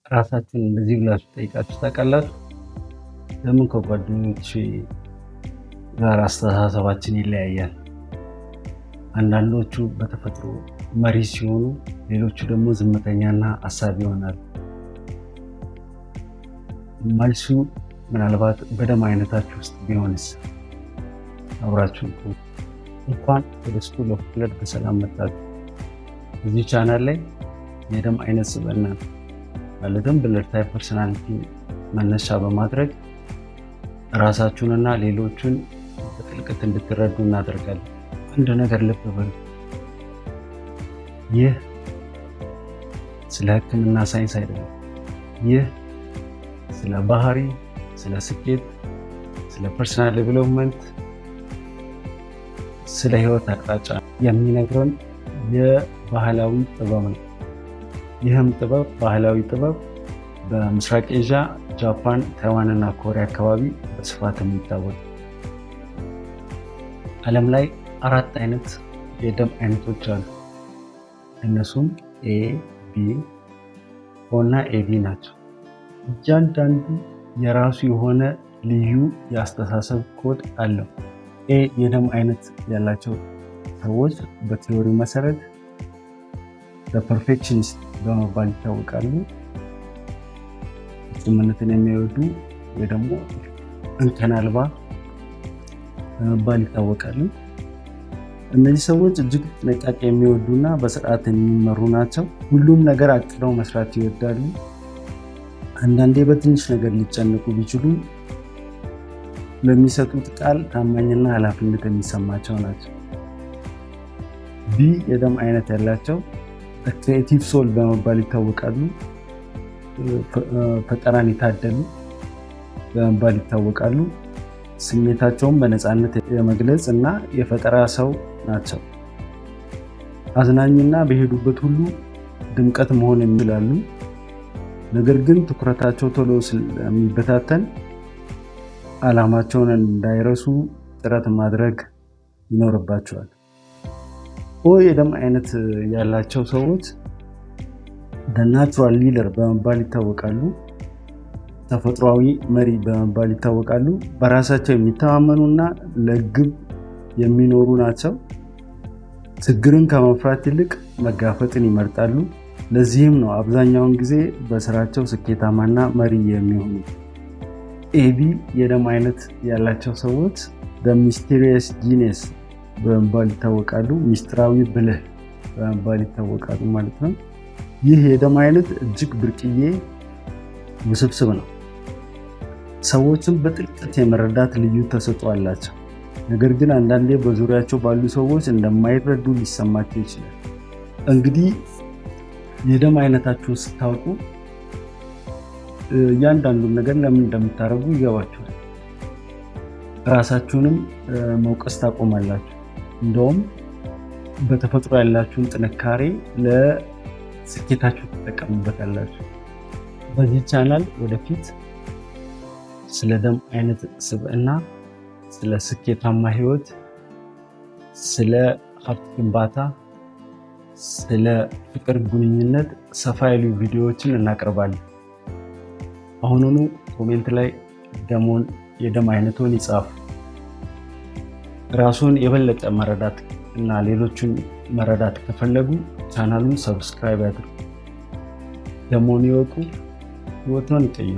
ራሳችሁን እንደዚህ ብላችሁ ጠይቃችሁ ታውቃላችሁ? ለምን ከጓደኞች ጋር አስተሳሰባችን ይለያያል? አንዳንዶቹ በተፈጥሮ መሪ ሲሆኑ፣ ሌሎቹ ደግሞ ዝምተኛና አሳቢ ይሆናሉ። መልሱ ምናልባት በደም አይነታችሁ ውስጥ ቢሆንስ? አብራችሁን እንኳን ወደ ስኩል ኦፍ ብለድ በሰላም መጣችሁ። እዚህ ቻናል ላይ የደም አይነት ስብዕና ማለትም ብለድ ታይፕ ፐርሰናሊቲ መነሻ በማድረግ ራሳችሁንና ሌሎችን በጥልቀት እንድትረዱ እናደርጋለን። አንድ ነገር ልብ በሉ፣ ይህ ስለ ሕክምና ሳይንስ አይደለም። ይህ ስለ ባህሪ፣ ስለ ስኬት፣ ስለ ፐርሰናል ዴቨሎፕመንት፣ ስለ ህይወት አቅጣጫ የሚነግረን የባህላዊ ጥበብ ነው። ይህም ጥበብ ባህላዊ ጥበብ በምስራቅ ኤዥያ፣ ጃፓን፣ ታይዋን እና ኮሪያ አካባቢ በስፋት የሚታወቅ። ዓለም ላይ 4 አይነት የደም አይነቶች አሉ። እነሱም ኤ፣ ቢ፣ ኦ እና ኤቢ ናቸው። እያንዳንዱ የራሱ የሆነ ልዩ የአስተሳሰብ ኮድ አለው። ኤ የደም አይነት ያላቸው ሰዎች በቲዮሪ መሰረት በፐርፌክሽኒስት በመባል ይታወቃሉ። ፍጹምነትን የሚወዱ ወይ ደግሞ እንከን አልባ በመባል ይታወቃሉ። እነዚህ ሰዎች እጅግ ጥንቃቄ የሚወዱና በስርዓት የሚመሩ ናቸው። ሁሉም ነገር አቅደው መስራት ይወዳሉ። አንዳንዴ በትንሽ ነገር ሊጨነቁ ቢችሉ ለሚሰጡት ቃል ታማኝና ኃላፊነት የሚሰማቸው ናቸው። ቢ የደም አይነት ያላቸው ክሬቲቭ ሶል በመባል ይታወቃሉ። ፈጠራን የታደሉ በመባል ይታወቃሉ። ስሜታቸውን በነፃነት የመግለጽ እና የፈጠራ ሰው ናቸው። አዝናኝና በሄዱበት ሁሉ ድምቀት መሆን የሚችላሉ። ነገር ግን ትኩረታቸው ቶሎ ስለሚበታተን ዓላማቸውን እንዳይረሱ ጥረት ማድረግ ይኖርባቸዋል። ኦ የደም አይነት ያላቸው ሰዎች ናቹራል ሊደር በመባል ይታወቃሉ። ተፈጥሯዊ መሪ በመባል ይታወቃሉ። በራሳቸው የሚተማመኑና ለግብ የሚኖሩ ናቸው። ችግርን ከመፍራት ይልቅ መጋፈጥን ይመርጣሉ። ለዚህም ነው አብዛኛውን ጊዜ በስራቸው ስኬታማና መሪ የሚሆኑ። ኤቢ የደም አይነት ያላቸው ሰዎች ሚስቴሪየስ ጂኒየስ በመባል ይታወቃሉ። ሚስጥራዊ ብልህ በመባል ይታወቃሉ ማለት ነው። ይህ የደም አይነት እጅግ ብርቅዬ ውስብስብ ነው። ሰዎችን በጥልቀት የመረዳት ልዩ ተሰጥኦ አላቸው። ነገር ግን አንዳንዴ በዙሪያቸው ባሉ ሰዎች እንደማይረዱ ሊሰማቸው ይችላል። እንግዲህ የደም አይነታችሁን ስታውቁ እያንዳንዱን ነገር ለምን እንደምታደርጉ ይገባችኋል። ራሳችሁንም መውቀስ ታቆማላችሁ። እንደውም በተፈጥሮ ያላችሁን ጥንካሬ ለስኬታችሁ ትጠቀሙበታላችሁ። በዚህ ቻናል ወደፊት ስለ ደም አይነት ስብዕና፣ ስለ ስኬታማ ህይወት፣ ስለ ሀብት ግንባታ፣ ስለ ፍቅር ግንኙነት ሰፋ ያሉ ቪዲዮዎችን እናቀርባለን። አሁኑኑ ኮሜንት ላይ የደም አይነቶን ይጻፉ። ራሱን የበለጠ መረዳት እና ሌሎችን መረዳት ከፈለጉ ቻናሉን ሰብስክራይብ ያድርጉ። ደሞን ይወቁ፣ ህይወትን ይቀይሩ።